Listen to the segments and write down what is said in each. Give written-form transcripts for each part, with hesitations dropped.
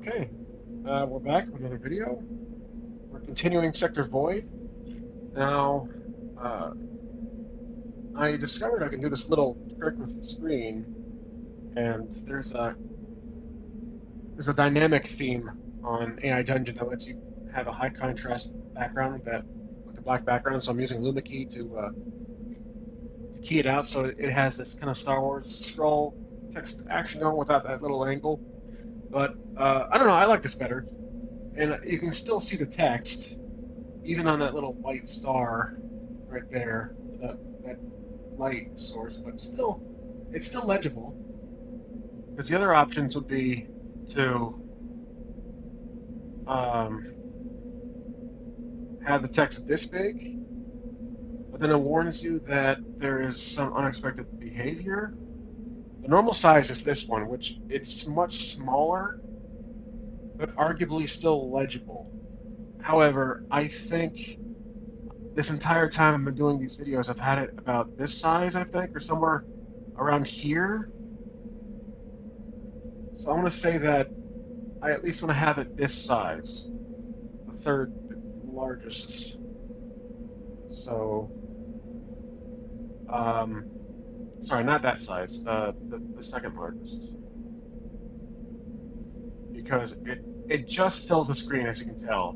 Okay, we're back with another video. We're continuing Sector Void. Now, uh, I discovered I can do this little trick with the screen, and there's a dynamic theme on AI Dungeon that lets you have a high contrast background that with a black background. So I'm using LumaKey to key it out, so it has this kind of Star Wars scroll text action going without that little angle. But I don't know, I like this better, and you can still see the text even on that little white star right there, that light source, but still, it's still legible. Because the other options would be to um, have the text this big, but then it warns you that there is some unexpected behavior. The normal size is this one, which it's much smaller, but arguably still legible. However, I think this entire time I've been doing these videos, I've had it about this size, I think, or somewhere around here. So I want to say that I at least want to have it this size, the third largest. So, um, sorry, not that size, the second largest, because it just fills the screen, as you can tell,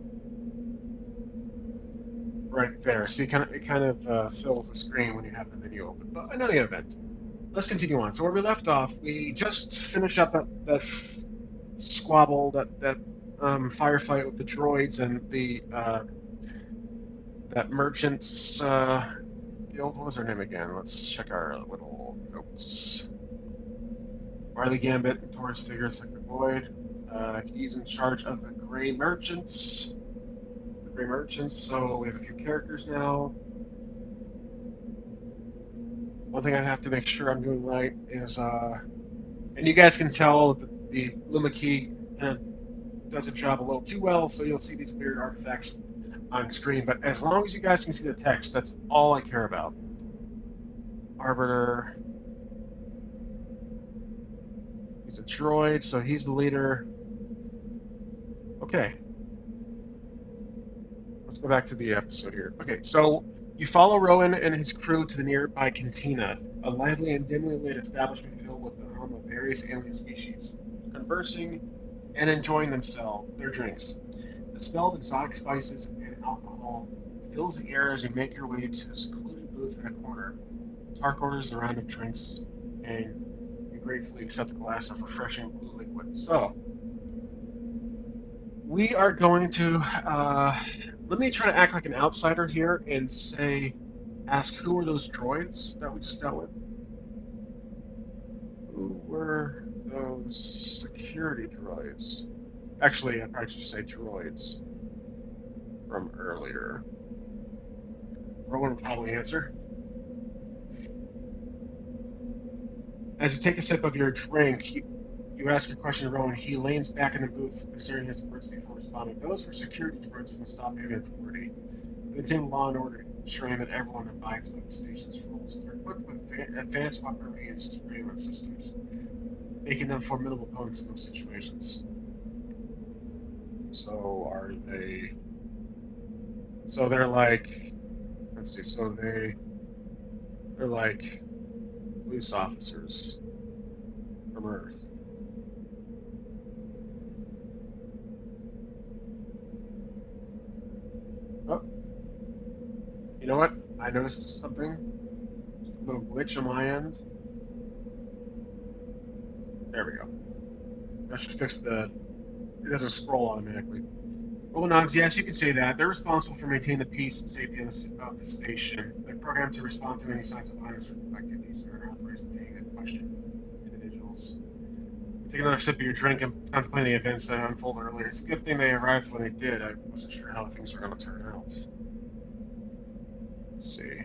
right there. So it kind of fills the screen when you have the video open. But in any event, let's continue on. So where we left off, we just finished up that squabble, that firefight with the droids and the that merchant's guild. What was her name again? Let's check our little notes. Riley Gambit and Taurus figures like the Void. He's in charge of the Gray Merchants. The Gray Merchants. So we have a few characters now. One thing I have to make sure I'm doing right is, and you guys can tell that the Luma key kind of does a job a little too well, so you'll see these weird artifacts on screen. But as long as you guys can see the text, that's all I care about. Arbiter, he's a droid, so he's the leader. Okay, let's go back to the episode here. Okay, so you follow Rowan and his crew to the nearby cantina, a lively and dimly lit establishment filled with the hum of various alien species, conversing and enjoying themselves, their drinks. The smell of exotic spices and alcohol fills the air as you make your way to a secluded booth in a corner. Tark orders a round of drinks, and you gratefully accept a glass of refreshing blue liquid. So, we are going to let me try to act like an outsider here and ask who were those droids that we just dealt with? Who were those security droids? Actually, I probably should say droids from earlier. Rowan will probably answer. As you take a sip of your drink, you ask a question to Rowan. He leans back in the booth, considering his words before responding. Those were security droids from the Stop Alien Authority. They maintain law and order, ensuring that everyone abides by the station's rules. They're equipped with advanced weaponry and surveillance systems, making them formidable opponents in most situations. So are they? So they're like, let's see. So they're like police officers from Earth. Oh, you know what? I noticed something. A little glitch on my end. There we go. That should fix the. It doesn't scroll automatically. Well, Nogs, yes, you could say that. They're responsible for maintaining the peace and safety of the station. They're programmed to respond to any signs of violence or activities and are authorized to detain and question individuals. Take another sip of your drink and contemplate the events that unfolded earlier. It's a good thing they arrived when they did. I wasn't sure how things were going to turn out. Let's see.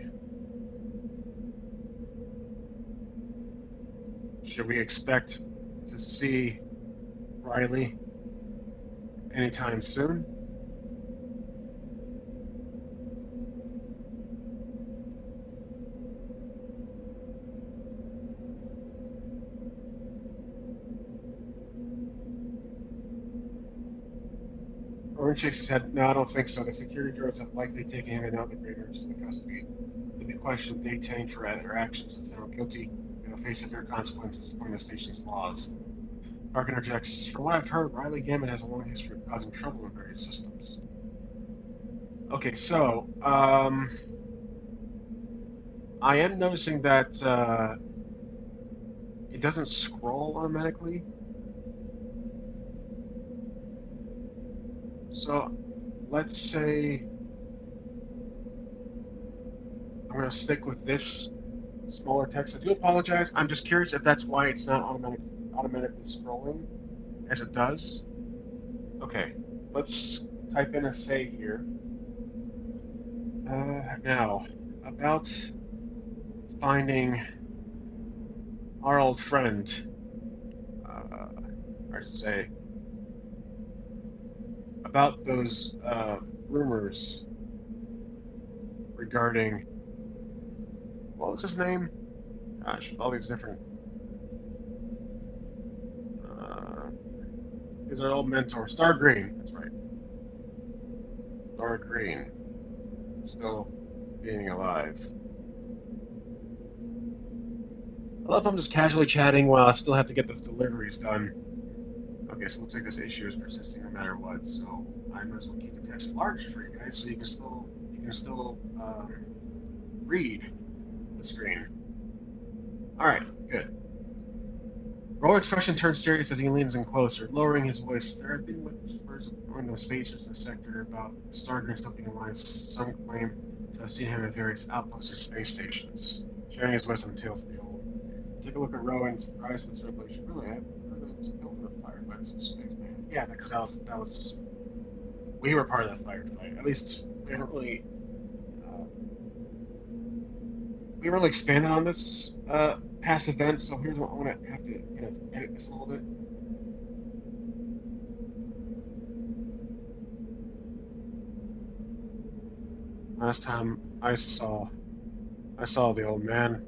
Should we expect to see Riley anytime soon? Rowan shakes his head. No, I don't think so. The security drones have likely taken him and other Greybearers into custody. He'll be questioned detained for their actions. If found guilty, they will face severe consequences according to the station's laws. Park interjects, from what I've heard, Riley Gambit has a long history of causing trouble in various systems. Okay, so, I am noticing that it doesn't scroll automatically. So, let's say I'm going to stick with this smaller text. I do apologize. I'm just curious if that's why it's not automatically scrolling as it does. Okay, let's type in a say here. Now, about finding our old friend, I should say, about those rumors regarding, what was his name? Gosh, all these different, uh, he's our old mentor, Star Green, that's right, Star Green, still being alive. I love I'm just casually chatting while I still have to get those deliveries done. Okay, so it looks like this issue is persisting no matter what, so I might as well keep the text large for you guys so you can still read the screen. All right, good. Roy's expression turns serious as he leans in closer, lowering his voice. There have been whispers among the spacers in the sector about Stargate slipping in line. Some claim to have seen him at various outposts and space stations, sharing his wisdom tales of the old. Take a look at Rowan, surprised with this revelation. Really, I heard that he was killed in a firefight in space, man. Yeah, because that was we were part of that firefight. At least uh, we haven't really expanded on this past event. So here's what I want to have to kind of edit this a little bit. Last time I saw the old man.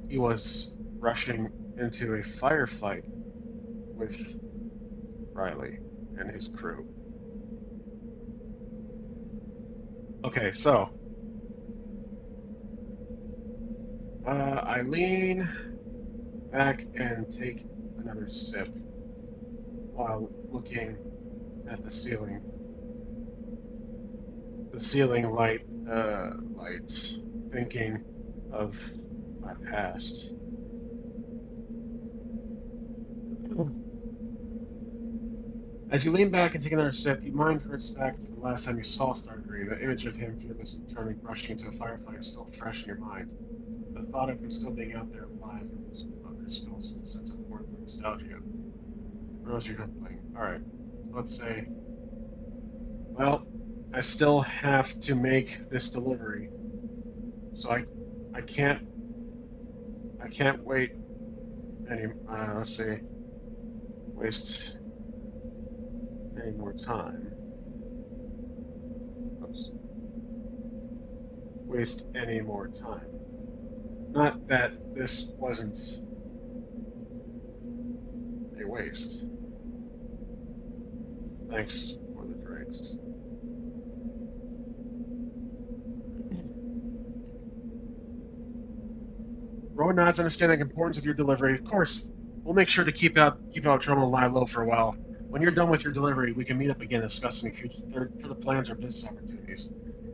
He was rushing into a firefight with Riley and his crew. Okay, so I lean back and take another sip while looking at the ceiling light, thinking of my past. As you lean back and take another sip, your mind drifts back to the last time you saw Stargreen. The image of him fearless and determined, rushing into a firefight is still fresh in your mind. The thought of him still being out there alive and losing with others fills with a sense of warmth and nostalgia. Rose, you're playing. Alright, so let's say, well, I still have to make this delivery. So I can't, I can't wait any, let's say, waste any more time. Oops. Waste any more time. Not that this wasn't a waste. Thanks for the drinks. Rowan nods, understanding the importance of your delivery. Of course, we'll make sure to keep out trouble and lie low for a while. When you're done with your delivery, we can meet up again and discuss any future for the plans or business opportunities.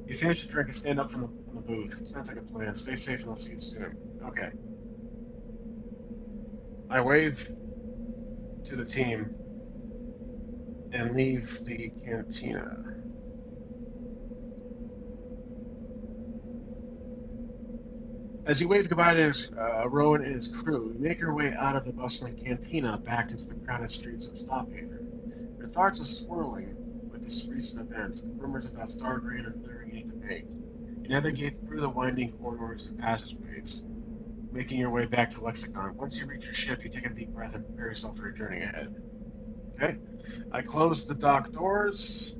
You finish the drink and stand up from the booth. Sounds like a plan. Stay safe and I'll see you soon. Okay. I wave to the team and leave the cantina. As you wave goodbye to Rowan and his crew, you make your way out of the bustling cantina back into the crowded streets of Stophaven. Your thoughts are swirling with this recent events, the rumors about Stargreen are clearing any debate. You navigate through the winding corridors and passageways, making your way back to Lexicon. Once you reach your ship, you take a deep breath and prepare yourself for your journey ahead. Okay? I close the dock doors,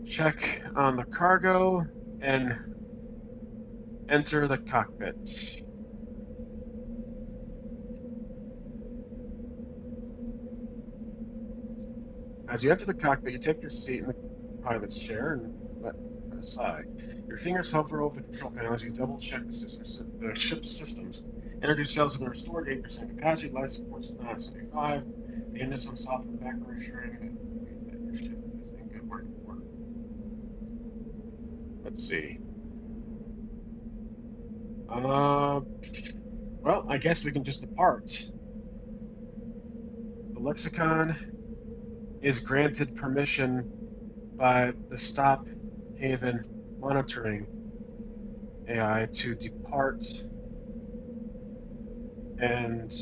check on the cargo, and enter the cockpit. As you enter the cockpit, you take your seat in the pilot's chair and let a sigh. Your fingers hover over the control panel as you double-check the ship's systems. Energy cells have been restored to 8% capacity. Life support is now at 75. The engines on soft in the background ensuring that your ship is in good working order. Let's see. Uh, well, I guess we can just depart. The lexicon is granted permission by the Stop Haven monitoring AI to depart and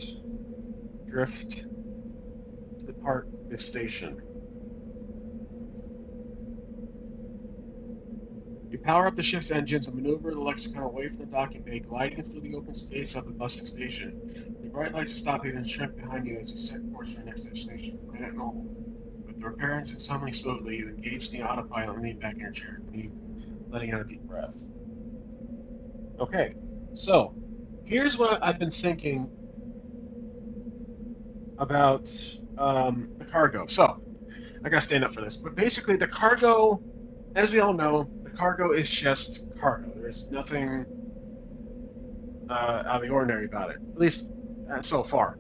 drift to depart this station. You power up the ship's engines and maneuver the Lexicon away from the docking bay, gliding through the open space of the busing station. The bright lights of Stop Haven shrink behind you as you set course for your next destination, Planet Normal. With the repair engine humming smoothly, you engage the autopilot and lean back in your chair, letting out a deep breath. Okay, so here's what I've been thinking about the cargo. So I gotta stand up for this, but basically the cargo, as we all know, the cargo is just cargo. There's nothing out of the ordinary about it, at least so far,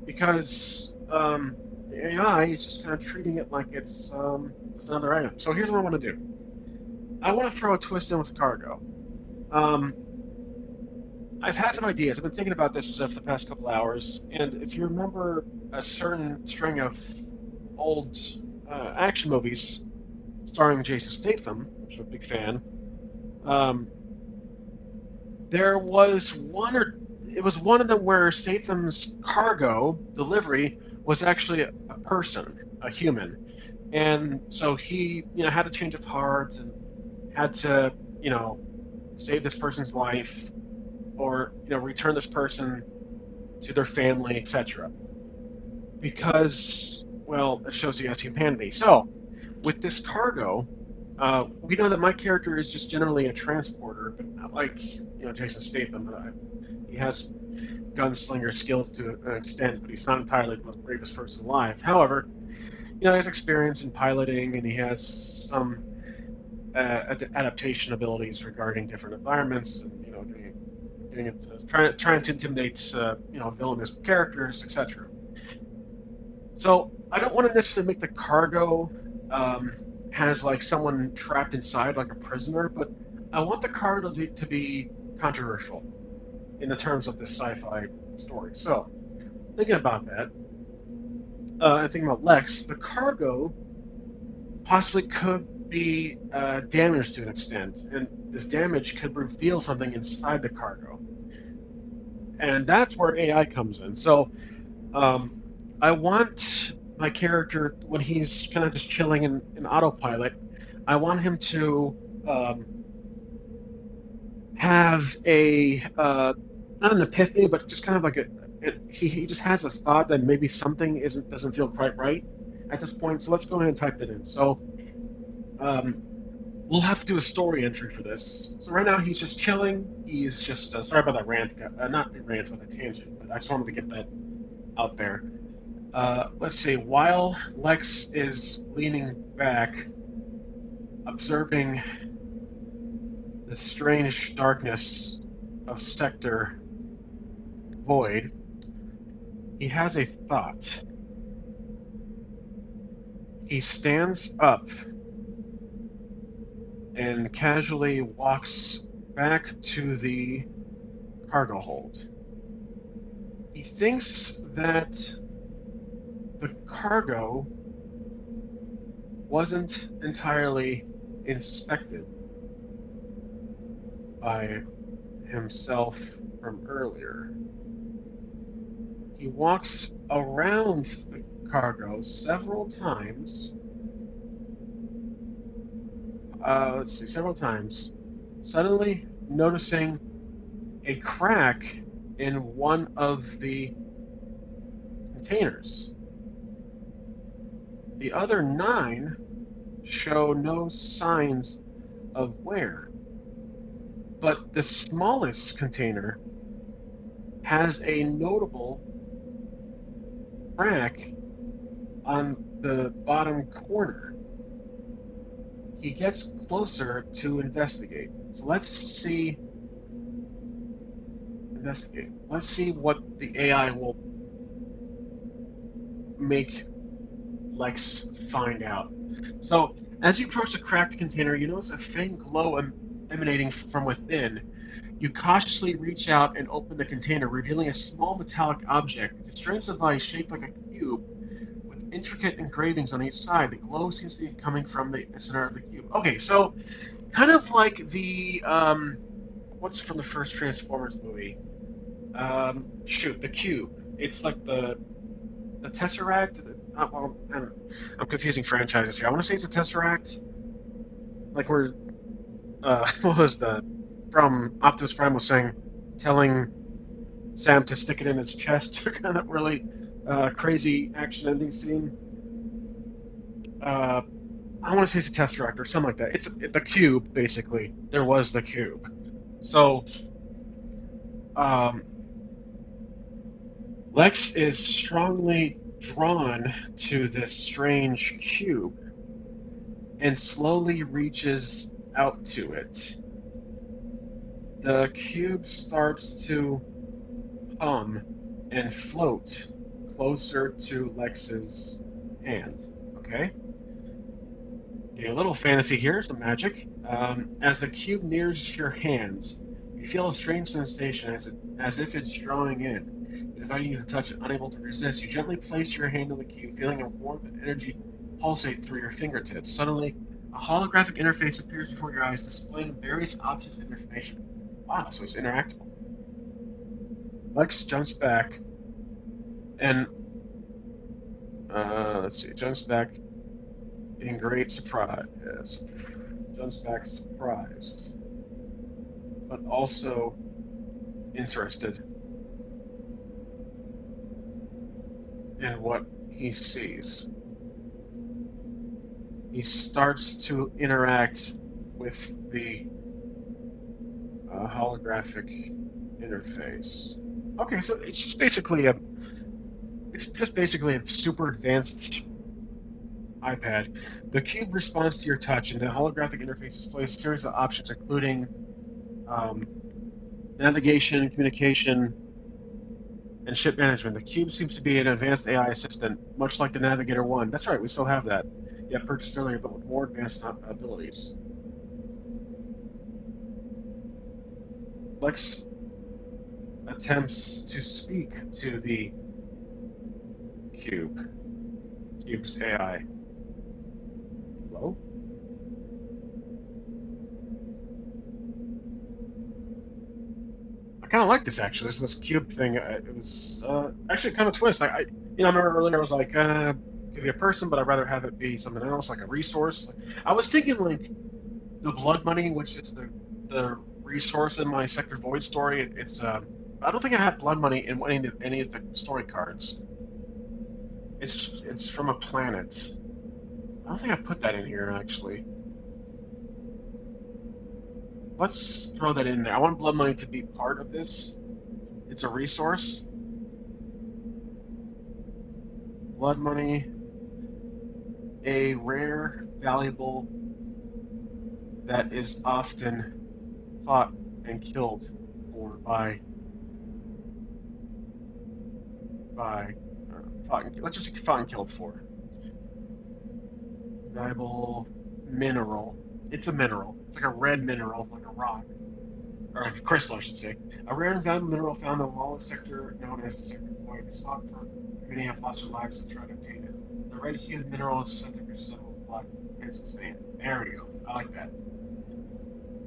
because the AI is just kind of treating it like it's just another item. So here's what I want to do. I want to throw a twist in with cargo. Um, I've had some ideas. I've been thinking about this for the past couple hours, and if you remember a certain string of old action movies starring Jason Statham, which I'm a big fan, um, there was one or it was one of them where Statham's cargo delivery was actually a person, a human, and so he, had a change of heart and had to, save this person's life or return this person to their family, etc. Because, well, it shows he has humanity. So, with this cargo, we know that my character is just generally a transporter, but not like Jason Statham. He has gunslinger skills to an extent, but he's not entirely the most bravest person alive. However, he has experience in piloting, and he has some adaptation abilities regarding different environments, and doing it trying to intimidate villainous characters, etc. So I don't want to necessarily make the cargo has like someone trapped inside, like a prisoner, but I want the cargo to be controversial in the terms of this sci-fi story. So thinking about that, and thinking about Lex, the cargo possibly could be damaged to an extent, and this damage could reveal something inside the cargo, and that's where AI comes in. So um, I want my character, when he's kind of just chilling in autopilot, I want him to um, have a not an epiphany, but just kind of like he just has a thought that maybe something doesn't feel quite right at this point. So let's go ahead and type that in. So um, we'll have to do a story entry for this. So right now he's just chilling. He's just sorry about that rant, not rant with a tangent, but I just wanted to get that out there. Let's see. While Lex is leaning back, observing the strange darkness of Sector Void, he has a thought. He stands up and casually walks back to the cargo hold. He thinks that the cargo wasn't entirely inspected by himself from earlier. He walks around the cargo several times. Several times, suddenly noticing a crack in one of the containers. The other 9 show no signs of wear, but the smallest container has a notable crack on the bottom corner. He gets closer to investigate. So let's see, investigate. Let's see what the AI will make Lex find out. So as you approach the cracked container, you notice a faint glow emanating from within. You cautiously reach out and open the container, revealing a small metallic object. It's a strange device shaped like a cube with intricate engravings on each side. The glow seems to be coming from the center of the cube. Okay, so kind of like the what's from the first Transformers movie? Shoot, the cube. It's like the Tesseract. Well, I'm confusing franchises here. I want to say it's a Tesseract, like where what was the from Optimus Prime was saying, telling Sam to stick it in his chest. Kind of really crazy action ending scene. Uh, I want to say it's a Tesseract or something like that. It's the cube, basically. There was the cube. So um, Lex is strongly drawn to this strange cube and slowly reaches out to it. The cube starts to hum and float closer to Lex's hand. Okay? A little fantasy here, some magic. As the cube nears your hands, you feel a strange sensation as if it's drawing in, inviting you to touch it. Unable to resist, you gently place your hand on the cube, feeling a warmth and energy pulsate through your fingertips. Suddenly, a holographic interface appears before your eyes, displaying various objects and information. Wow, so it's interactable. Lex jumps back and let's see, jumps back in great surprise. Jumps back surprised, but also interested in what he sees. He starts to interact with the holographic interface. Okay, so it's just basically a super advanced iPad. The cube responds to your touch, and the holographic interface displays a series of options, including um, navigation, communication, and ship management. The cube seems to be an advanced AI assistant, much like the Navigator 1. That's right, we still have that. Yeah, purchased earlier, but with more advanced abilities. Lex attempts to speak to the cube's AI. Hello? I kind of like this actually. This cube thing. It was actually kind of a twist. I remember earlier I was like, could be a person, but I'd rather have it be something else, like a resource. I was thinking like the blood money, which is the resource in my Sector Void story. It's I don't think I had blood money in any of the story cards. It's from a planet. I don't think I put that in here actually. Let's throw that in there. I want blood money to be part of this. It's a resource. Blood money, a rare, valuable that is often fought and killed for by fought and, let's just say fought and killed for. Valuable mineral. It's a mineral. It's like a red mineral, like a rock, or like a crystal, I should say. A rare and valuable mineral found in the lawless sector known as the Sector Void. It's fought for many have lost their lives to try to obtain it. The red hued mineral is said to resemble blood. Hence its name. There we go. I like that.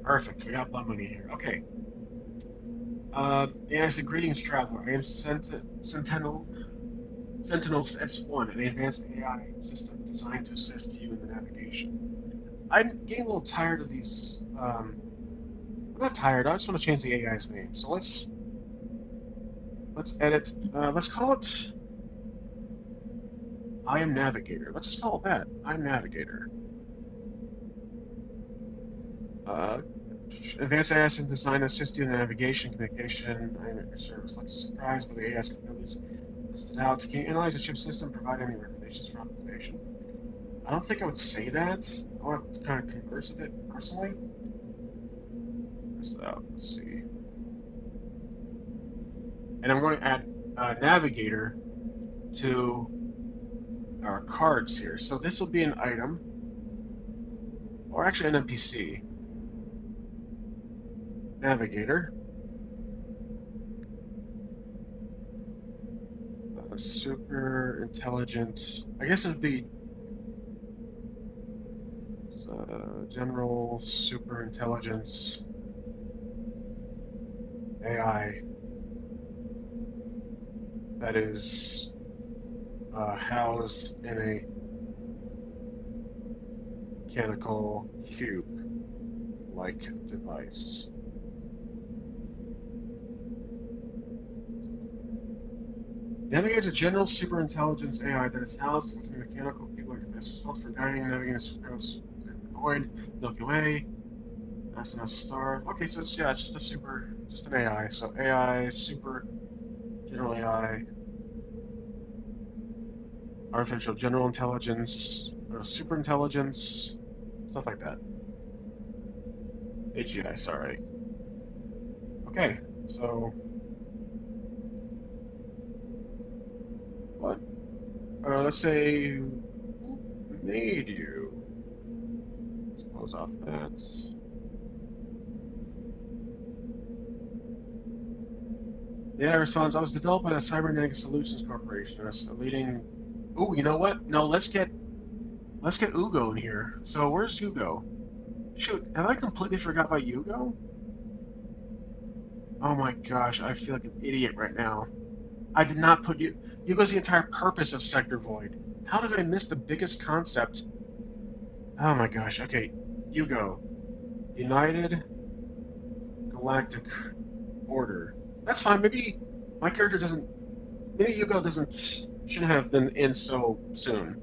Perfect. We got blood money here. Okay. Yeah, I said, greetings, traveler. I am Sentinels S1, an advanced AI system designed to assist you in the navigation. I'm getting a little tired of these. I'm not tired. I just want to change the AI's name. So let's edit. Let's call it I am Navigator. Let's just call it that. I'm Navigator. Uh, Advanced AI designed to assist you in navigation, communication, and your service. Like surprised by the AI's capabilities. List it out. Can you analyze the chip system, provide any recommendations for optimization? I don't think I would say that. I want to kind of converse with it personally. List it out. Let's see. And I'm going to add a navigator to our cards here. So this will be an item, or actually an NPC. Navigator. Super intelligent. I guess it would be general super intelligence AI that is housed in a mechanical cube-like device. Navigates a general superintelligence AI that is housed within a mechanical cube-like device responsible for guiding and navigating a superhouse void, Milky Way, NASA star. Okay, so it's, yeah, it's just a just an AI. So AI, super, general AI, artificial general intelligence, or super intelligence, stuff like that. AGI, sorry. Okay, so what? Let's say who made you? Let's close off that. Yeah, response. I was developed by the Cybernetic Solutions Corporation. That's a leading. Oh, you know what? No, let's get UGO in here. So where's UGO? Shoot, have I completely forgot about UGO? Oh my gosh, I feel like an idiot right now. I did not put you. UGO's the entire purpose of Sector Void. How did I miss the biggest concept? Oh my gosh. Okay, UGO, United Galactic Order. That's fine. Maybe my character doesn't. Maybe UGO doesn't shouldn't have been in so soon.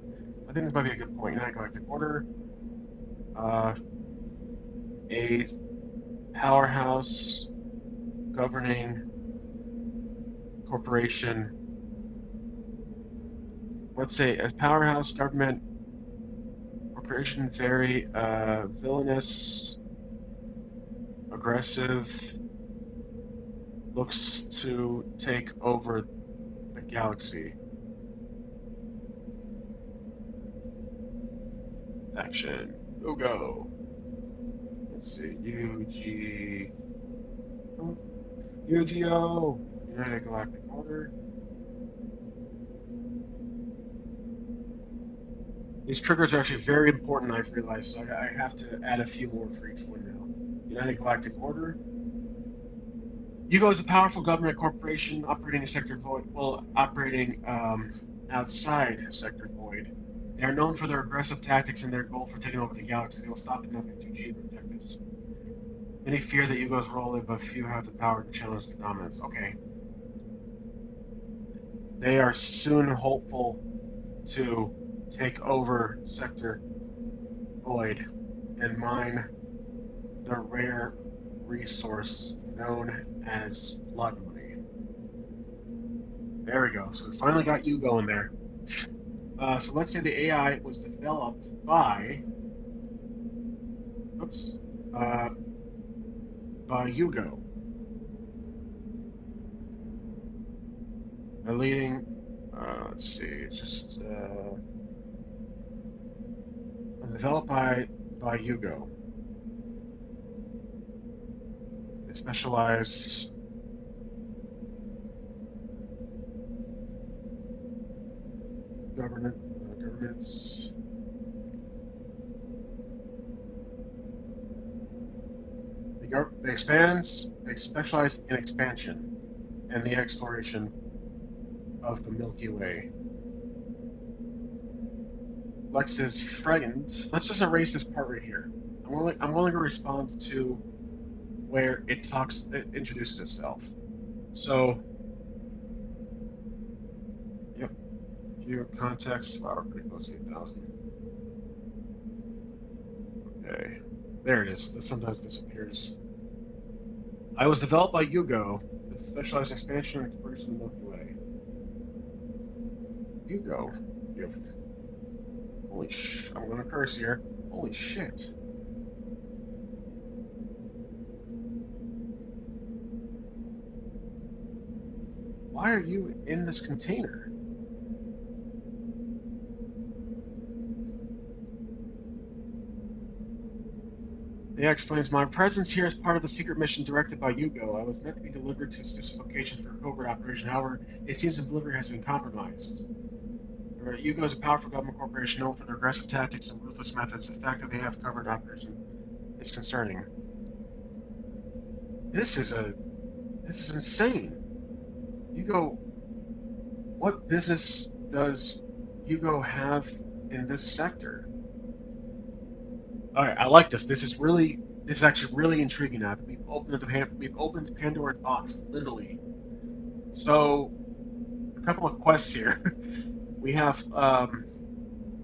I think this might be a good point. United Galactic Order, uh, a powerhouse governing corporation. Let's say a powerhouse government corporation, very villainous, aggressive, looks to take over the galaxy. Action. Go. Let's see. UGO. United Galactic Order. These triggers are actually very important, I've realized, so I have to add a few more for each one now. United Galactic Order. UGO is a powerful government corporation operating a sector void, well, operating outside Sector Void. They are known for their aggressive tactics and their goal for taking over the galaxy. They will stop at nothing to achieve their objectives. Many fear that UGO's role in, but few have the power to challenge their dominance. Okay. They are soon hopeful to take over Sector Void and mine the rare resource known as blood money. There we go. So we finally got you going there. So let's say the AI was developed by, oops, uh, by UGO, a leading, let's see, just developed by UGO. It specialized governments. They expands. They specialize in expansion and the exploration of the Milky Way. Lex is frightened. Let's just erase this part right here. I'm willing to respond to where it introduces itself. So, yep, view context. Wow, we're pretty close to 8,000. Okay, there it is. This sometimes disappears. I was developed by UGO with specialized expansion and exploration of the Milky Way. UGO. You have, I'm gonna curse here. Holy shit. Why are you in this container? The explains my presence here is part of a secret mission directed by UGO. I was meant to be delivered to a specific location for a covert operation. However, it seems the delivery has been compromised. UGO is a powerful government corporation known for their aggressive tactics and ruthless methods. The fact that they have covert operation is concerning. This is a this is insane. UGO, what business does UGO have in this sector? All right, I like this. This is actually really intriguing now. We've opened Pandora's box, literally. So a couple of quests here. We have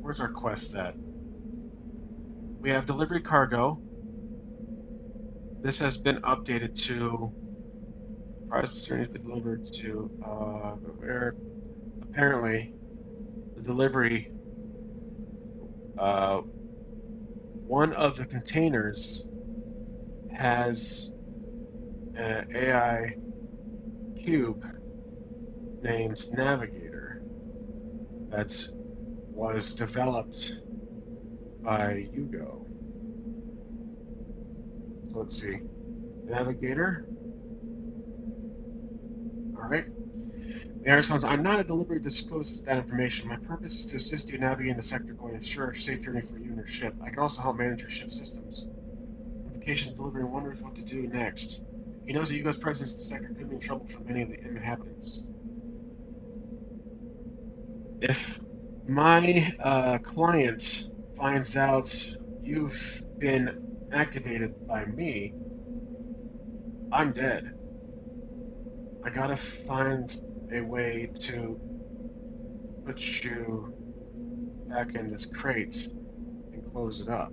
where's our quest at? We have delivery cargo. This has been updated to prize materials be delivered to where apparently the delivery uh, one of the containers has an AI cube named Navigator that was developed by UGO. So let's see. Navigator. Alright. The AI responds, I'm not at the liberty to disclose that information. My purpose is to assist you navigating the sector going to ensure a safe journey for you and your ship. I can also help manage your ship systems. Notifications delivering wonders what to do next. He knows that UGO's presence in the sector could mean trouble for many of the inhabitants. If my client finds out you've been activated by me, I'm dead. I gotta find a way to put you back in this crate and close it up.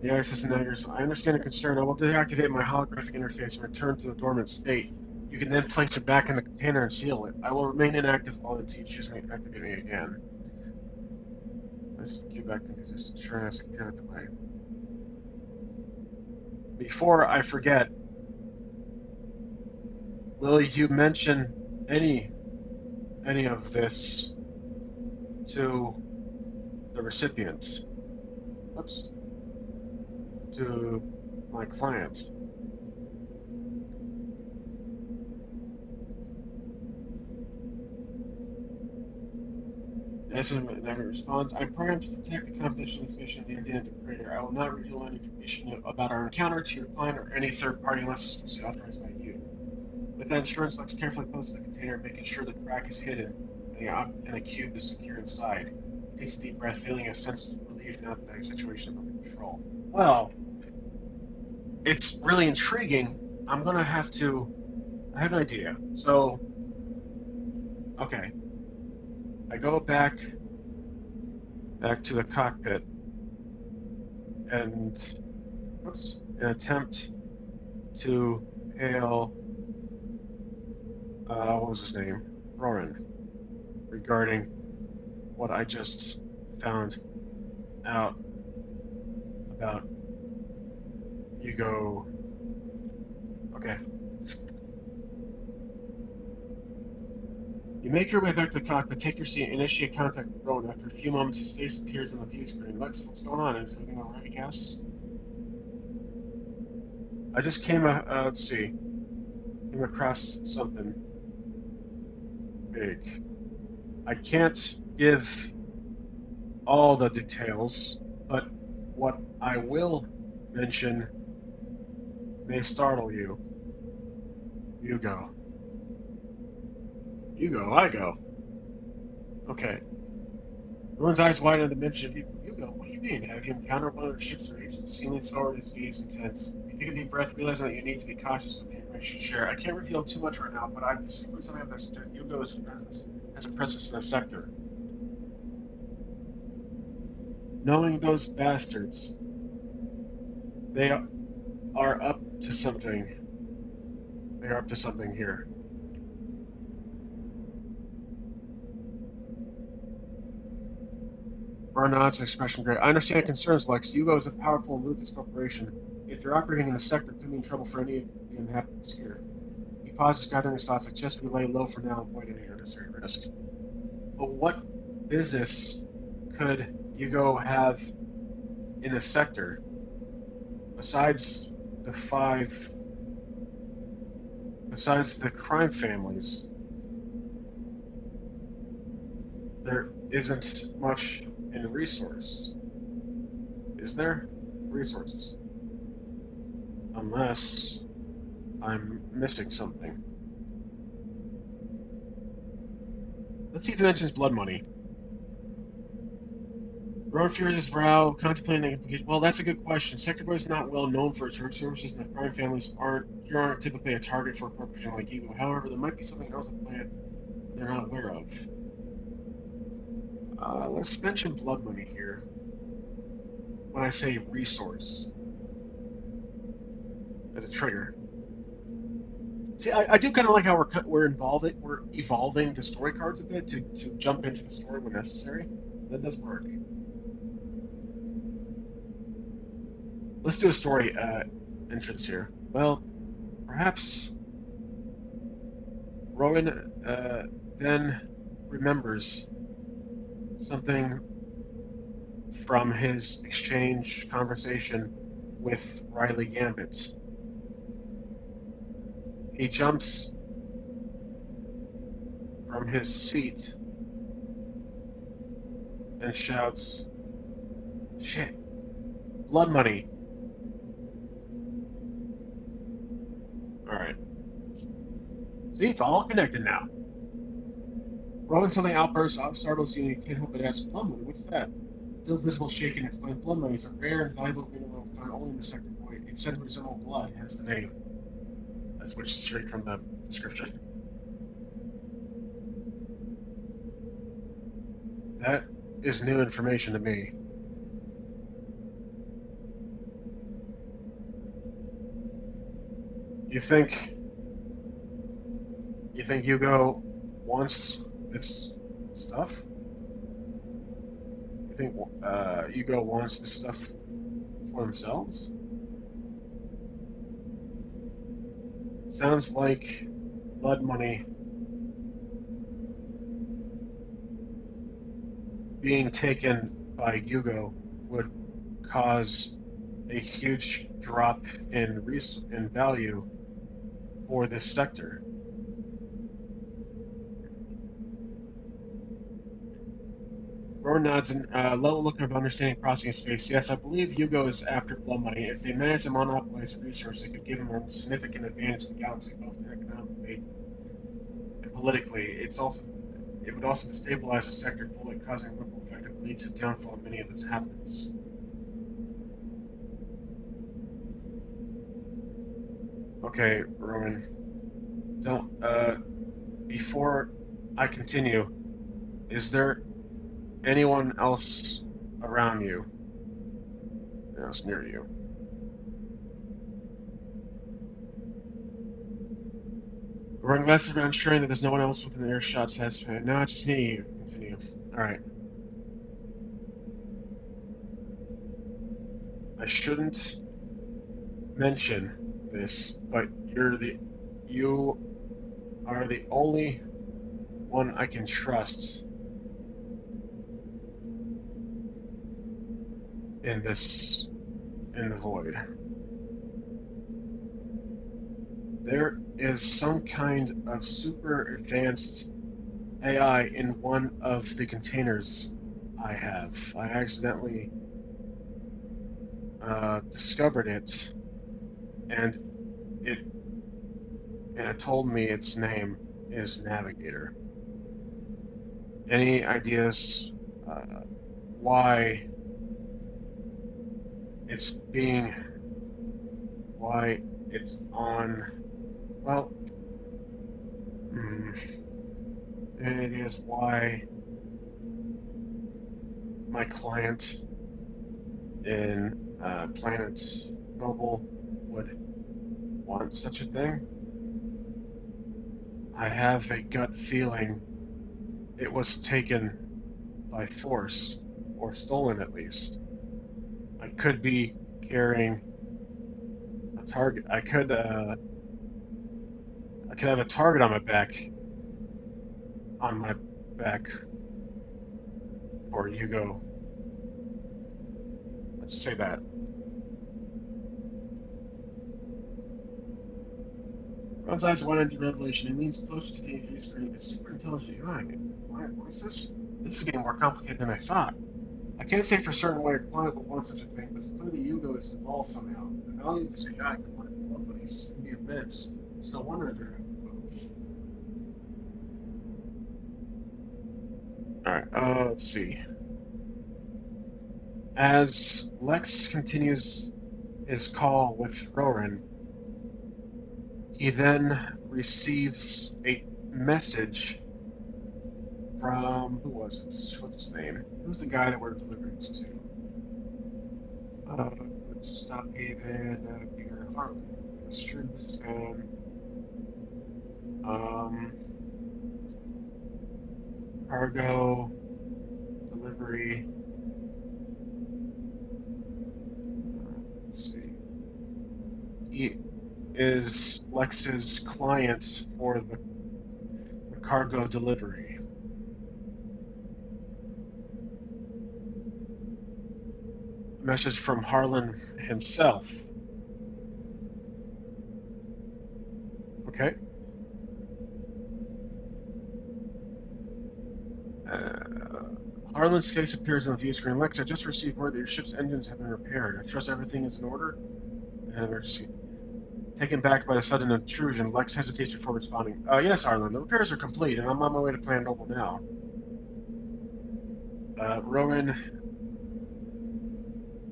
The AI system navigator, I understand the concern. I will deactivate my holographic interface and return to the dormant state. You can then place it back in the container and seal it. I will remain inactive until you choose me to activate me again. Let's get back to position. Sure, I secure it away. Before I forget, will you mention any any of this to the recipient? Oops, to my client. As Navigator responds, I'm programmed to protect the confidential information of the identity creator. I will not reveal any information about our encounter to your client or any third party unless explicitly authorized by you. With that assurance, let's carefully close the container, making sure the crack is hidden and the cube is secure inside. He takes a deep breath, feeling a sense of relief now that the situation is under control. Well, it's really intriguing. I'm gonna have to. I have an idea. So, okay, I go back to the cockpit and oops, an attempt to hail what was his name, Roran, regarding what I just found out about UGO. Okay. You make your way back to the cockpit, take your seat, and initiate contact with Rowan. After a few moments, his face appears on the view screen. Lex, what's going on? Is everything alright, yes? I just let's see, came across something big. I can't give all the details, but what I will mention may startle you. You go. You go, I go. Okay. Everyone's eyes widen at the mention of you go. What do you mean? Have you encountered one of their ships or agents? Leans forward, his gaze intense. You take a deep breath, realizing that you need to be cautious with the information you share. I can't reveal too much right now, but I've discovered something that suggests Yugo's presence has a presence in the sector. Knowing those bastards, they are up to something. They're up to something here. Barnard's expression great. I understand concerns, Lex. UGO is a powerful and ruthless corporation. If they're operating in the sector, it could mean trouble for any of the inhabitants here. He pauses, gathering his thoughts. I suggest we lay low for now and avoid any unnecessary risk. But what business could UGO have in the sector besides the five, besides the crime families? There isn't much in resource, is there? Resources. Unless I'm missing something. Let's see if it mentions blood money. Rowan fears his brow, contemplating the implication. Well, that's a good question. Sector is not well known for its resources, and the crime families aren't typically a target for a corporation like UGO. However, there might be something else at play they're not aware of. Let's mention blood money here. When I say resource as a trigger. See, I do kind of like how we're evolving the story cards a bit to jump into the story when necessary. That does work. Let's do a story entrance here. Well, perhaps Rowan then remembers something from his conversation with Riley Gambit. He jumps from his seat and shouts, "Shit, blood money!" Alright. See, it's all connected now. Rowan suddenly outbursts, startles you, and you can't help but ask, "Blood money? What's that?" Still visible shaking explains, "Blood money is a rare and valuable mineral found only in the sector void. It's said to resemble blood, hence the name." That's which is straight from the description. That is new information to me. You think Hugo wants this stuff? You think Hugo wants this stuff for themselves? Sounds like blood money being taken by Hugo would cause a huge drop in value for this sector. Rowan nods and low look of understanding crossing his face. Yes, I believe Hugo is after blood money. If they manage to monopolize the resource, it could give them a significant advantage in the galaxy, both economically and politically. It would also destabilize the sector fully, causing a ripple effect that would lead to the downfall of many of its inhabitants. Okay, Rowan, don't. Before I continue, is there anyone else around you? Else near you? Rowan glances around, ensuring that there's no one else within earshot. Satisfied. No, it's just me. Continue. All right. I shouldn't mention this, but you are the only one I can trust in the void. There is some kind of super advanced AI in one of the containers I have. I accidentally discovered it, and it it told me its name is Navigator. Any ideas why it's being why it's on? Well, hmm, any ideas why my client in Planet Mobile would want such a thing? I have a gut feeling it was taken by force, or stolen at least. I could be carrying a target. I could have a target on my back for UGO. Let's say that. Ron's eyes widen into revelation. He leans closer to the view screen. It's super intelligent AI. Client voices? This is getting more complicated than I thought. I can't say for certain why a client would want such a thing, but it's clear the UGO is involved somehow. The value of this AI can be immense. It's no wonder they're. Alright, let's see. As Lex continues his call with Roran, he then receives a message from, who was it? What's his name? Who's the guy that we're delivering this to? Uh, Stop Haven, Peter Harlan. True businessman. Um, Cargo, delivery. Let's see. He is Lex's client for the cargo delivery. A message from Harlan himself. Okay. Harlan's face appears on the view screen. Lex, I just received word that your ship's engines have been repaired. I trust everything is in order. And emergency. Taken back by the sudden intrusion, Lex hesitates before responding. Yes, Harlan, the repairs are complete, and I'm on my way to Plan Noble now. Rowan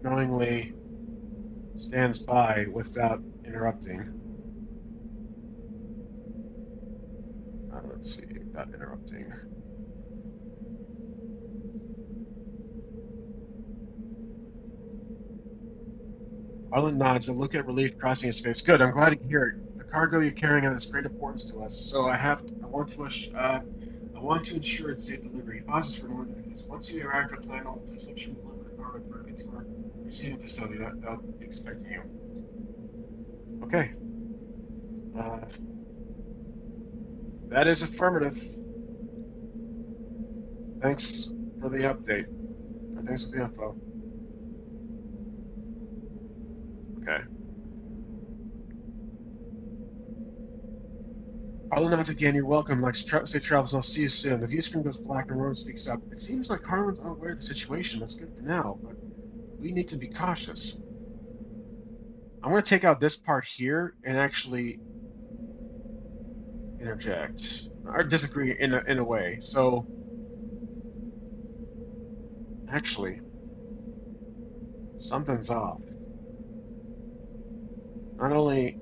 knowingly stands by without interrupting. Let's see, without interrupting. Arlen nods, a look at relief crossing his face. Good, I'm glad to hear it. The cargo you're carrying has great importance to us, so I want to ensure its safe delivery. He pauses for a moment and says, once you arrive at Plan Noble, please make sure you deliver the cargo directly to our receiving facility. They'll be expecting you. Okay. Uh, that is affirmative. Thanks for the update. Or thanks for the info. Okay. Harlan nods again. You're welcome. Like safe travels. I'll see you soon. The view screen goes black and Rowan speaks up. It seems like Harlan's unaware of the situation. That's good for now, but we need to be cautious. I'm going to take out this part here and actually interject or disagree in a way. So, actually, something's off. Not only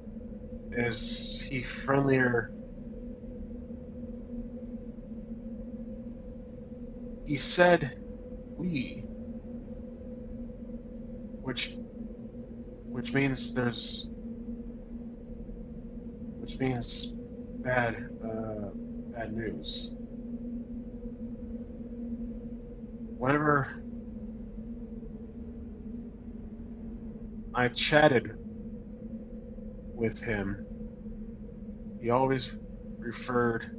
is he friendlier, he said we, which which means there's which means bad news. Whenever I've chatted with him, he always referred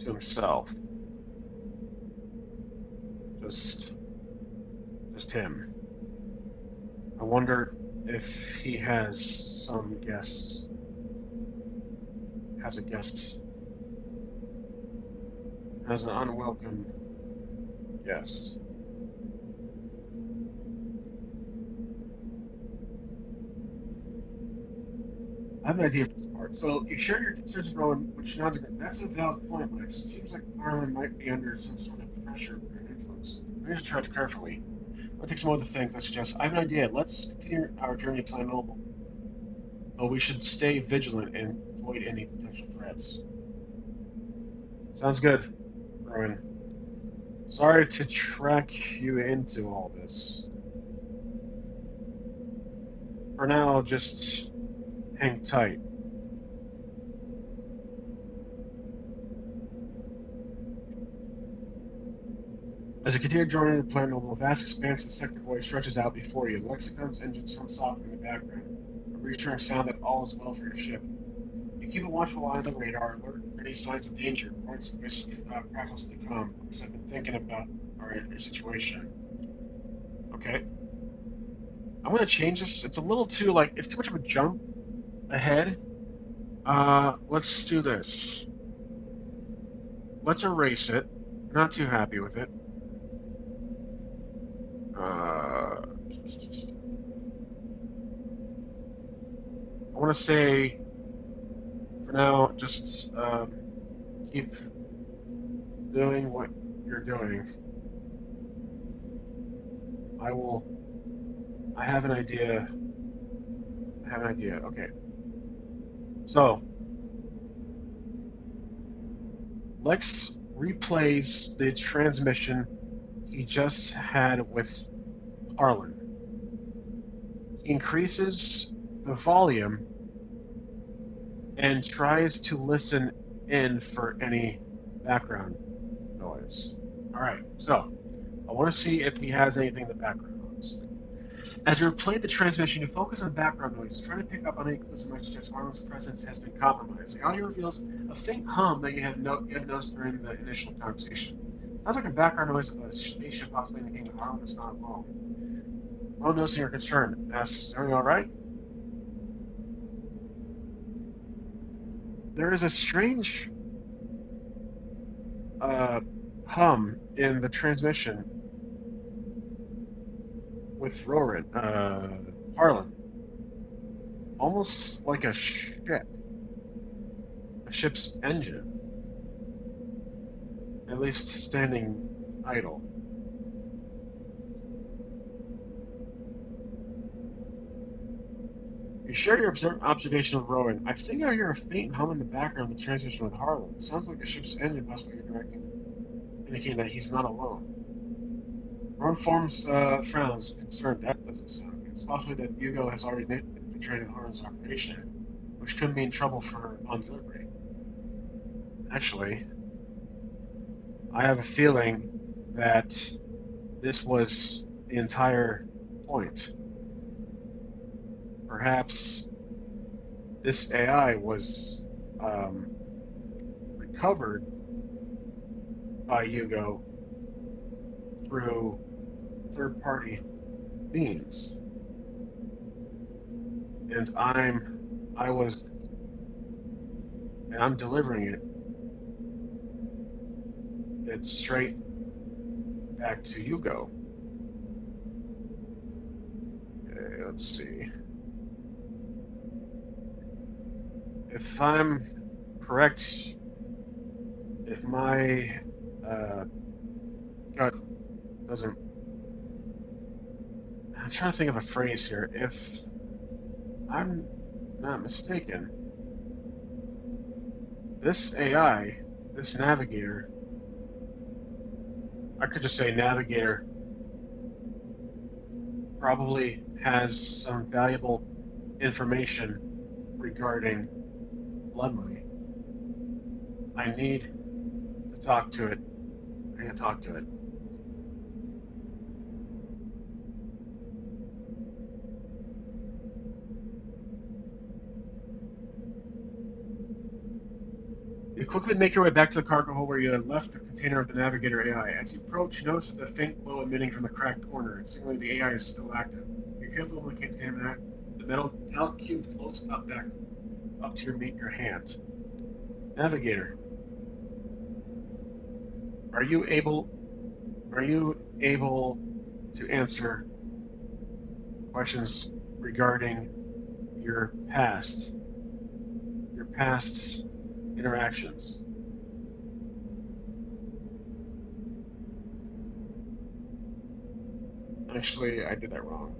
to himself. Just him. I wonder if he has some guests, has a guest, has an unwelcome guest. I have an idea for this part. So you share your concerns with Rowan, which nods agreement. That's a valid point, Lex. It seems like Harlan might be under some sort of pressure or influence. We need to tread carefully. I'll take some more to think. I suggest. I have an idea. Let's continue our journey to Plan Noble, but we should stay vigilant and avoid any potential threats. Sounds good, Rowan. Sorry to track you into all this. For now, just hang tight. As you continue journeying the planet over a vast expanse, the sector void stretches out before you. The Lexicon's engines hum softly in the background, a reassuring sound that all is well for your ship. You keep a watchful eye on the radar, alert for any signs of danger. Lawrence voice crackles to calm, because I've been thinking about your situation. Okay, I'm gonna change this. It's a little too it's too much of a jump ahead. Let's do this. Let's erase it. Not too happy with it. I want to say for now, just keep doing what you're doing. I will. I have an idea. I have an idea. Okay. So Lex replays the transmission he just had with Harlan. He increases the volume and tries to listen in for any background noise. All right, so I want to see if he has anything in the background, obviously. As you replay the transmission, you focus on background noises, trying to pick up on any clues that might suggest Harlan's presence has been compromised. The audio reveals a faint hum that you have noticed during the initial conversation. Sounds like a background noise of a spaceship, possibly indicating that Harlan is not alone. While noticing your concern, asks, "Is everything all right?" There is a strange uh, hum in the transmission with Harlan, almost like a ship's engine, at least standing idle. You share your observation of Rowan. I think I hear a faint hum in the background of the transmission with Harlan. It sounds like a ship's engine possibly indicating that he's not alone. Rowan forms frowns, concerned. That doesn't sound good. It's possible that UGO has already infiltrated Harlan's operation, which could mean trouble for her on delivery. Actually, I have a feeling that this was the entire point. Perhaps this AI was recovered by UGO through third-party means, and I was, and I'm delivering it straight back to UGO. Okay, let's see. If I'm correct, if my gut doesn't, I'm trying to think of a phrase here. If I'm not mistaken, this AI, this navigator, I could just say navigator, probably has some valuable information regarding Lumley. I need to talk to it. I need to talk to it. You quickly make your way back to the cargo hold where you had left the container of the Navigator AI. As you approach, you notice the faint glow emitting from the cracked corner, signaling the AI is still active. You carefully locate the container. The metal talc cube floats up to your hand. Navigator, are you able are you able to answer questions regarding your past interactions? Actually, I did that wrong.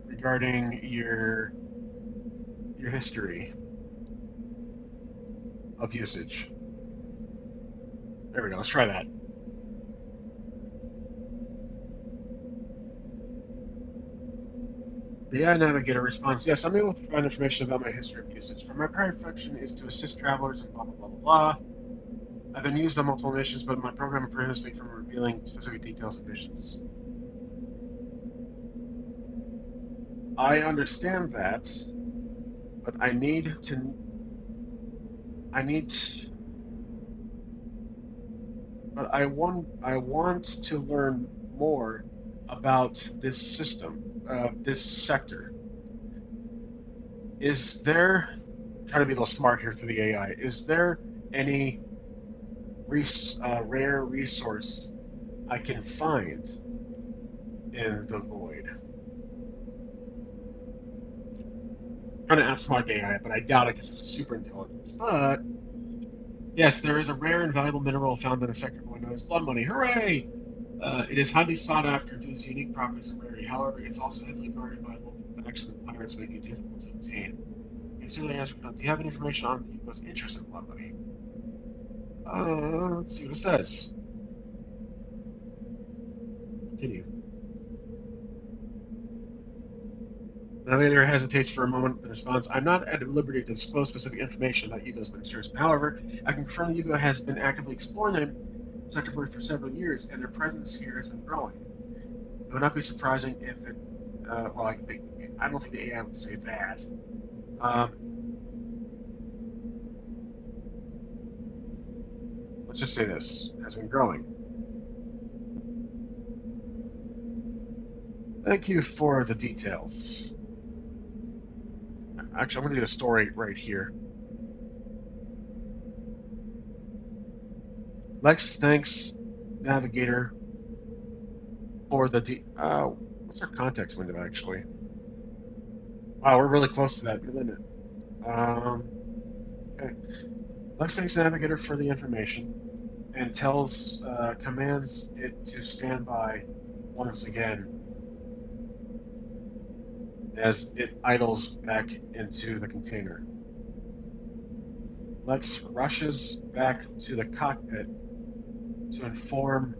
Regarding your history of usage. There we go. Let's try that. The AI Navigator responds, "Yes, I'm able to provide information about my history of usage. For my primary function is to assist travelers and blah blah blah blah blah. I've been used on multiple missions, but my program prohibits me from revealing specific details of missions. I understand that, but I need but I want to learn more about this system, this sector. Is there, trying to be a little smart here through the AI, is there any rare resource I can find in the void? I'm trying to outsmart the AI, but I doubt it because it's a super intelligence. But yes, there is a rare and valuable mineral found in a sector void known as blood money. Hooray! It is highly sought after due to its unique properties and rarity. However, it's also heavily guarded by local factions and pirates, making it difficult to obtain. Consider the answer. Do you have any information on the UGO's interest in blood money? Let's see what it says. Continue. The navigator hesitates for a moment, then responds, I'm not at liberty to disclose specific information about UGO's interests. However, I can confirm that UGO has been actively exploring the sector for several years, and their presence here has been growing. It would not be surprising if it, I don't think the AI would say that. Um, let's just say this has been growing. Thank you for the details. Actually, I'm going to do a story right here. Lex thanks Navigator for what's our context window actually? Wow, we're really close to that limit. Um, okay. Lex thanks Navigator for the information and commands it to stand by once again as it idles back into the container. Lex rushes back to the cockpit to inform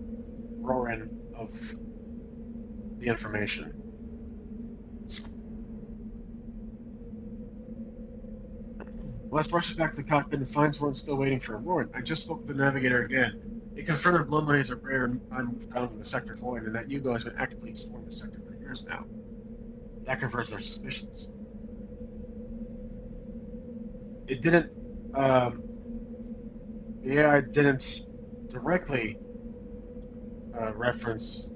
Roran of the information. West rushes back to the cockpit and finds one still waiting for him. Roran, I just spoke with the navigator again. It confirmed that blood money is a rare and found in the sector void, and that UGO has been actively exploring the sector for years now. That confirms our suspicions. It didn't. Um, the AI didn't directly reference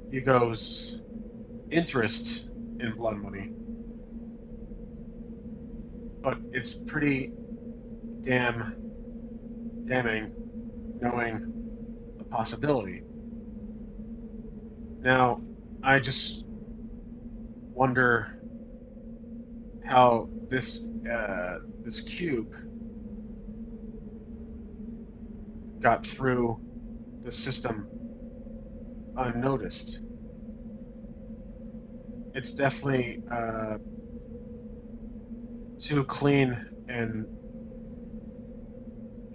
UGO's interest in blood money, but it's pretty damn damning knowing the possibility. Now, I just wonder how this cube got through the system unnoticed. It's definitely too clean and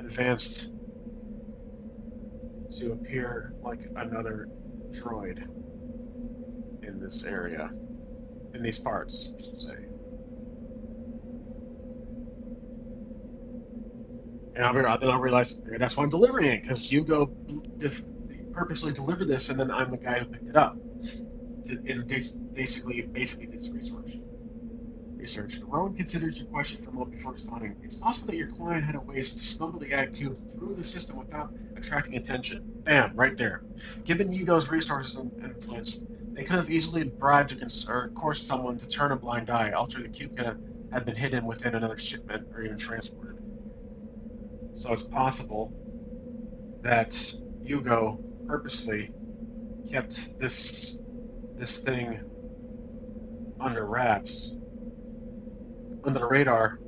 advanced to appear like another droid in this area, in these parts, I should say. And then I'll realize that's why I'm delivering it, because you go purposely deliver this, and then I'm the guy who picked it up. It basically this research. Rowan considers your question for a moment before responding. It's possible that your client had a ways to smuggle the ad cube through the system without attracting attention. Bam, right there. Given Yugo's resources and influence, they could have easily bribed or coerced someone to turn a blind eye. Alternatively, the cube could have been hidden within another shipment or even transported. So it's possible that Yugo purposely kept this thing under wraps, under the radar,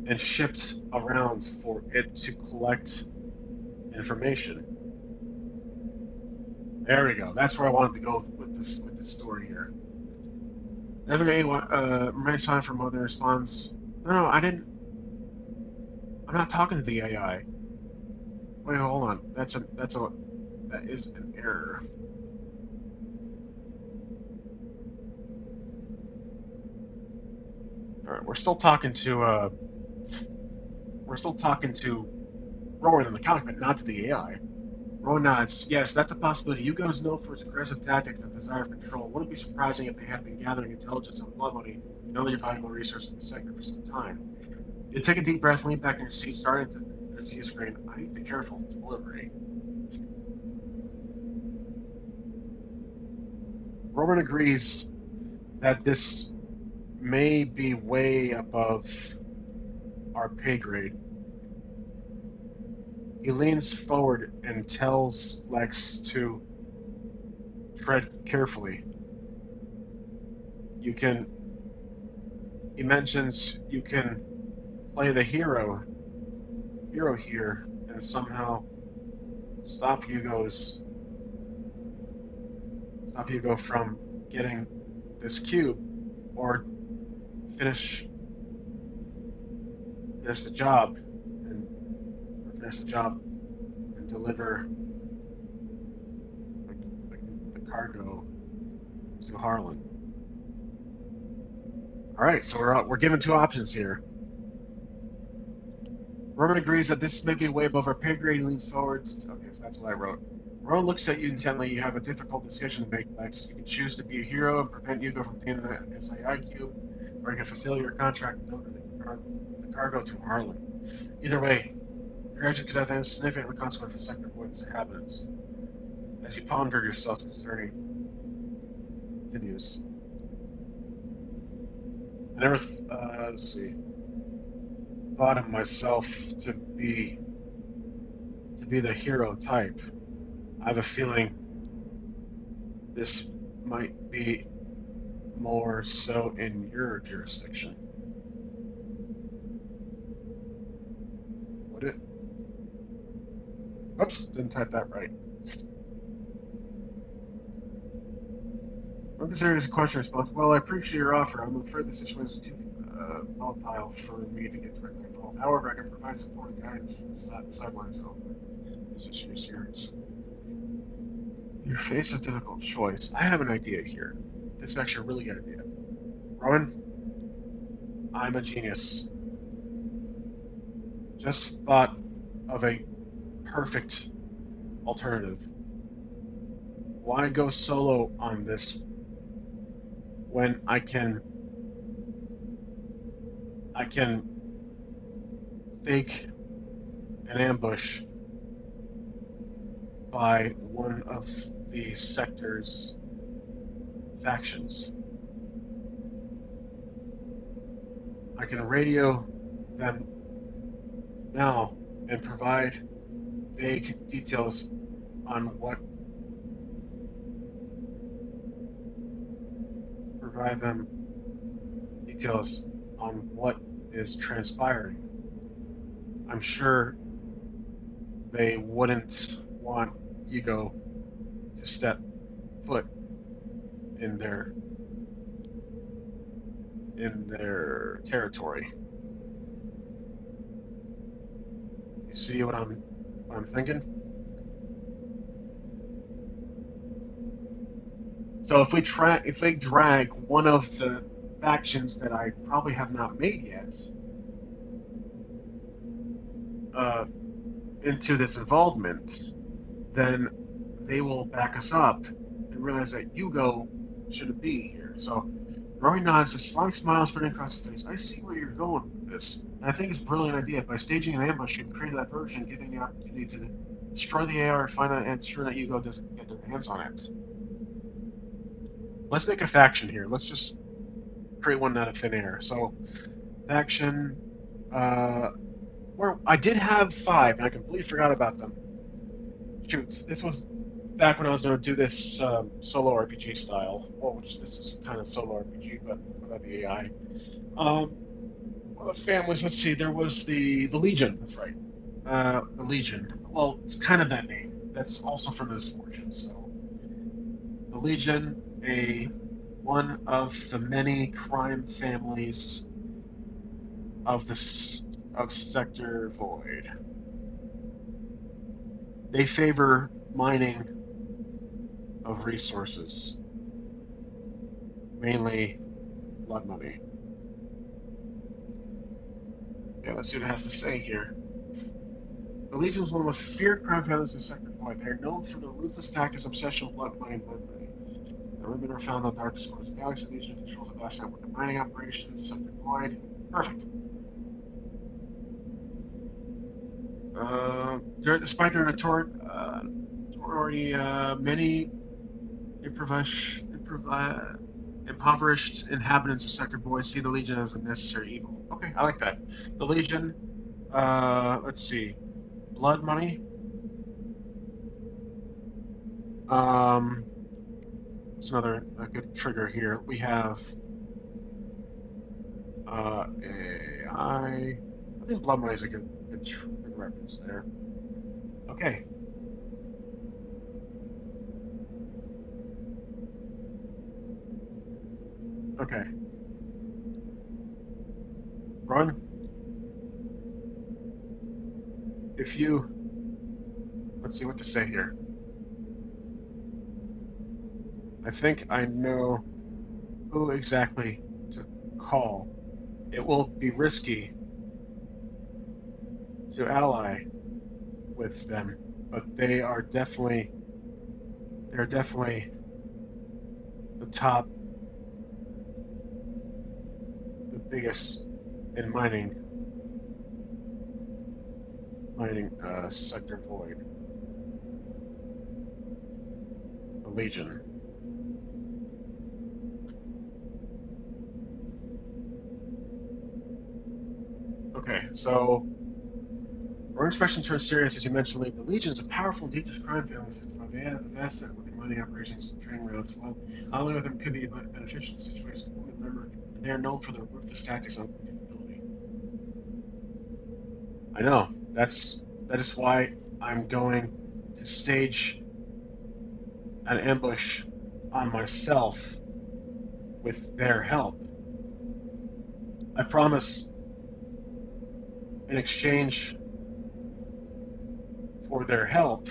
and shipped around for it to collect information. There we go. That's where I wanted to go with this story here. Navigator remains silent for a moment and responds, No, I didn't. I'm not talking to the AI. Wait, hold on. That is an error. All right, we're still talking to Rowan in the cockpit, not to the AI. Rowan nods. Yes, that's a possibility. UGO is known for its aggressive tactics and desire for control. It wouldn't be surprising if they had been gathering intelligence on blood money and other valuable resources in the sector for some time. You take a deep breath, lean back in your seat, starting to the view screen. I need to be careful with this delivery. Rowan agrees that this may be way above our pay grade. He leans forward and tells Lex to tread carefully. You can, he mentions you can play the hero here, and somehow stop Hugo from getting this cube, or finish finish the job and finish the job and deliver the cargo to Harlan. All right, so we're given two options here. Roman agrees that this may be way above our pay grade. He leans forward. Okay, so that's what I wrote. Roman looks at you intently. You have a difficult decision to make, Lex. You can choose to be a hero and prevent Hugo from obtaining the SAI cube, or you can fulfill your contract and deliver the cargo to Harlan. Either way, your action could have significant consequence for Sector Void's inhabitants. As you ponder yourself concerning continues. I never, let's see, thought of myself to be the hero type. I have a feeling this might be more so in your jurisdiction. Would it? Oops, didn't type that right. I'm considering this a question response. Well, I appreciate your offer. I'm afraid the situation is too volatile for me to get directly involved. However, I can provide support and guidance from the sidelines. So, position is yours. You're faced with a difficult choice. I have an idea here. This is actually a really good idea. Rowan, I'm a genius. Just thought of a perfect alternative. Why go solo on this when I can fake an ambush by one of the sector's factions? I can radio them now and provide vague details on what is transpiring. I'm sure they wouldn't want Ego to step foot in their territory. You see what I'm thinking? So if they drag one of the factions that I probably have not made yet uh, into this involvement, then they will back us up and realize that Hugo shouldn't be here. So Rory nods, a slight smile spreading across his face. I see where you're going with this. And I think it's a brilliant idea. By staging an ambush, you can create a diversion, giving the opportunity to destroy the AR and find out and ensure that Hugo doesn't get their hands on it. Let's make a faction here. Let's just create one out of thin air. So, faction. Where I did have 5, and I completely forgot about them. Shoot, this was back when I was going to do this solo RPG style. Well, which this is kind of solo RPG, but without the AI. Families. Let's see. There was the Legion. That's right. The Legion. Well, it's kind of that name. That's also from the Misfortune. So, the Legion, one of the many crime families of Sector Void. They favor mining of resources, mainly blood money. Yeah, let's see what it has to say here. The Legion is one of the most feared crime families in the Sector Void. They are known for their ruthless tactics, obsession with blood money, and blood money. The women are found on darkest corners of the galaxy. The Legion controls a vast network of mining operations. Sector Void. Perfect. Despite their notoriety, many impoverished inhabitants of Sector Void see the Legion as a necessary evil. Okay, I like that. The Legion, let's see, blood money. Um, it's another a good trigger here. We have AI. I think blood money is a good reference there. Okay, okay. Run. If you let's see what to say here. I think I know who exactly to call. It will be risky to ally with them, but they're definitely the top, the biggest in mining sector void, the Legion. Okay, so our inspection turns serious as you mentioned late. The Legion is a powerful and dangerous crime family. They have a vast network of mining operations and training routes. Well, allying with them could be beneficial in situations. Remember, they are known for their ruthless tactics and unpredictability. I know. That is why I'm going to stage an ambush on myself with their help. I promise, in exchange for their help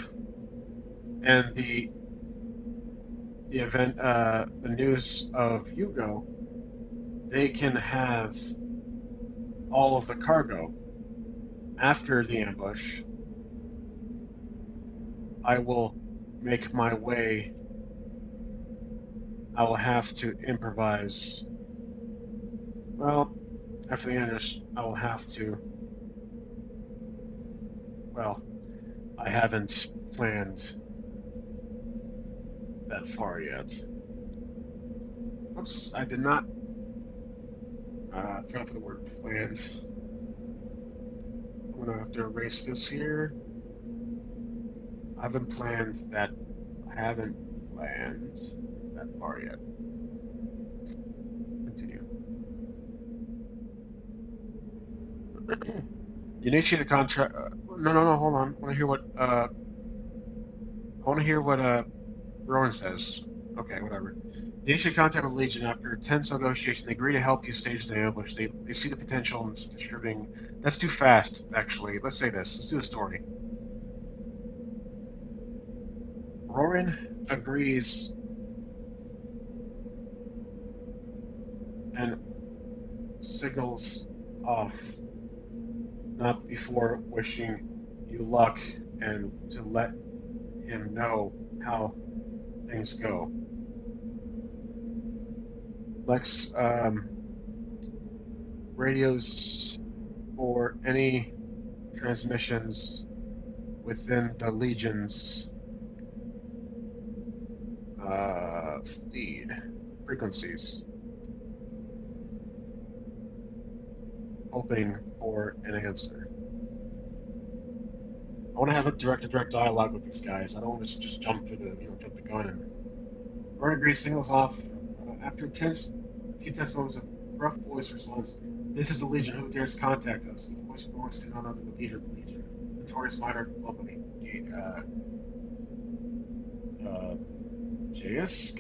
and the news of UGO, they can have all of the cargo. After the ambush, I will make my way. I will have to improvise. Well, after the ambush, I will have to. Well, I haven't planned that far yet. Oops, I did not. Forgot for the word planned. I'm gonna have to erase this here. I haven't planned that. I haven't planned that far yet. Continue. You initiate the contract. No. Hold on. I want to hear what Rowan says. Okay, whatever. You initiate contact with Legion after tense negotiation. They agree to help you stage the ambush. They see the potential in distributing. That's too fast, actually. Let's say this. Let's do a story. Rowan agrees and signals off, not before wishing you luck and to let him know how things go. Lex radios for any transmissions within the Legion's feed frequencies, hoping for an answer. I want to have a direct dialogue with these guys. I don't want to just jump through jump the gun. And Vernon agrees, signals off. After a few tense moments, a rough voice responds, "This is the Legion. Who dares contact us?" The voice belongs to none other than the leader of the Legion, notorious miner of blood money, uh, Gaius?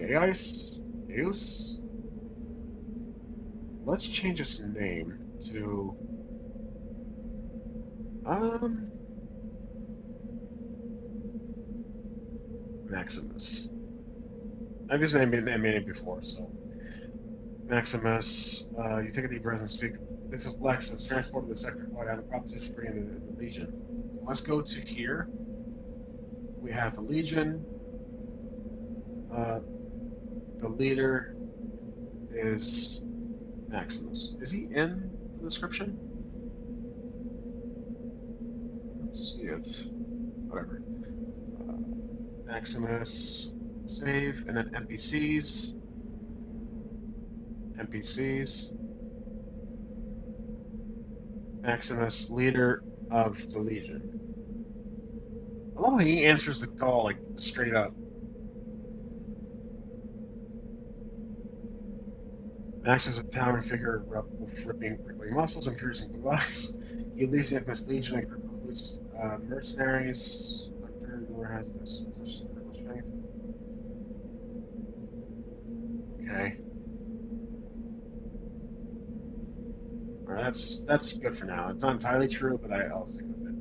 Let's change his name to, um, Maximus. I've used that name before, so. Maximus, you take a deep breath and speak. This is Lex. It's transported to the sector flight. I have a proposition for you in the Legion. Let's go to here. We have the Legion. Uh, the leader is Maximus. Is he in the description? Let's see if whatever. Uh, Maximus, save, and then NPCs. NPCs. Maximus, leader of the Legion. I love how he answers the call like straight up. Max is a towering figure with rippling muscles and piercing blue eyes. He leads the infamous Legion, a group of loose mercenaries. Doctor Nor has this critical strength. Okay. Alright, that's good for now. It's not entirely true, but I'll stick with it.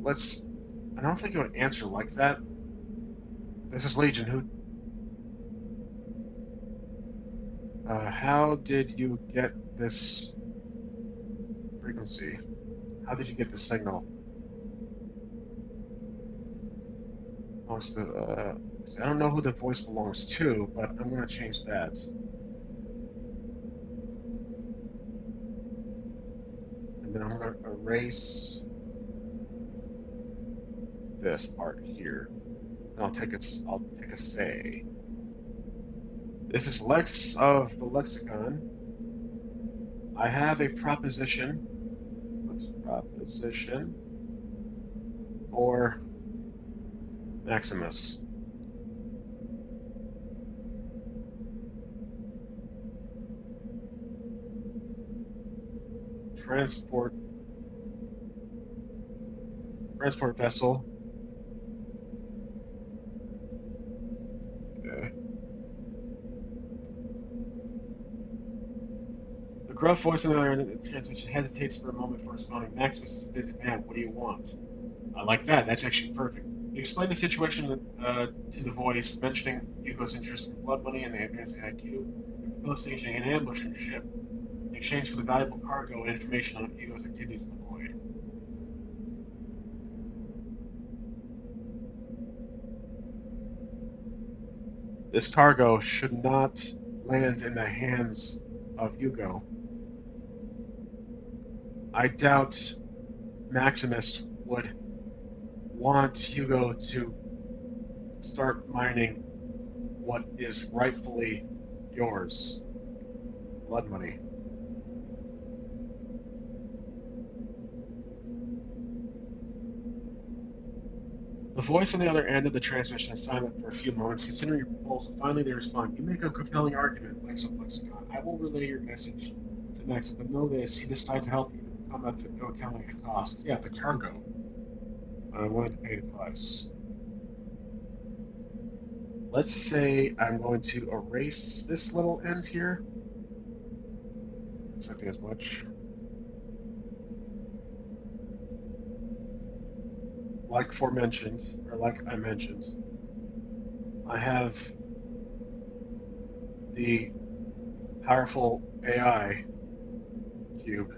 Let's. I don't think it would answer like that. This is Legion. Who? How did you get this frequency? How did you get the signal? Belongs to. I don't know who the voice belongs to, but I'm gonna change that. And then I'm gonna erase this part here. And I'll take a say. This is Lex of the Lexicon. I have a proposition. Oops, proposition for Maximus. Transport vessel. Okay. The gruff voice on the other end of the transmission hesitates for a moment before responding. Maximus is a busy man. What do you want? I like that. That's actually perfect. You explain the situation to the voice, mentioning UGO's interest in blood money and the advanced IQ, and propose staging an ambush on your ship in exchange for the valuable cargo and information on UGO's activities in the void. This cargo should not land in the hands of UGO. I doubt Maximus would want Hugo to start mining what is rightfully yours. Blood money. The voice on the other end of the transmission is silent for a few moments, considering your proposal. Finally, they respond. You make a compelling argument, Lex of Lexicon. I will relay your message to Max, but know this, he decides to help you come at no accounting at cost. Yeah, the cargo. I'm willing to pay the price. Let's say I'm going to erase this little end here. Expecting as much. Like aforementioned, or like I mentioned, I have the powerful AI cube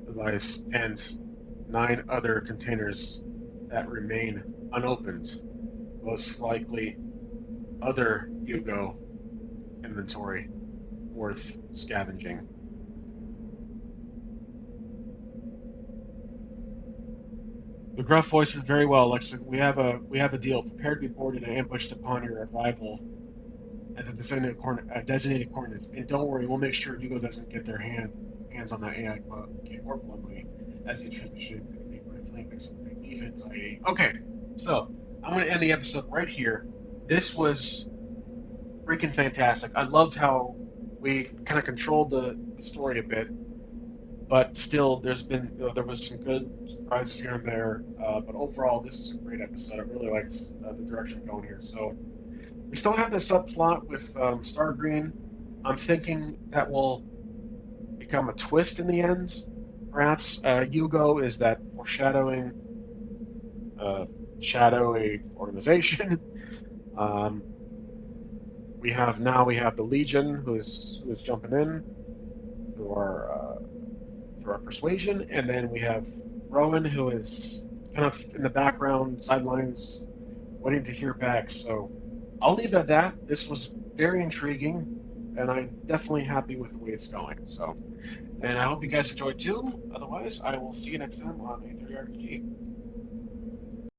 device and 9 other containers that remain unopened. Most likely other UGO inventory worth scavenging. The gruff voice said, very well, Alexa. We have a deal. Prepare to be boarded and ambushed upon your arrival at the designated coordinates. And don't worry, we'll make sure Hugo doesn't get their hands on that AI or bluntly as the transmission to be briefly makes up even anxiety. Okay, so I'm going to end the episode right here. This was freaking fantastic. I loved how we kind of controlled the story a bit, but still, there was some good surprises here and there. But overall, this is a great episode. I really liked the direction going here. So we still have the subplot with Star Green. I'm thinking that will become a twist in the end. Perhaps Hugo is that foreshadowing shadowy organization. um, we have the Legion who is jumping in through our persuasion, and then we have Rowan who is kind of in the background, sidelines, waiting to hear back. So I'll leave it at that. This was very intriguing, and I'm definitely happy with the way it's going. So, and I hope you guys enjoyed too. Otherwise, I will see you next time on A30 RPG.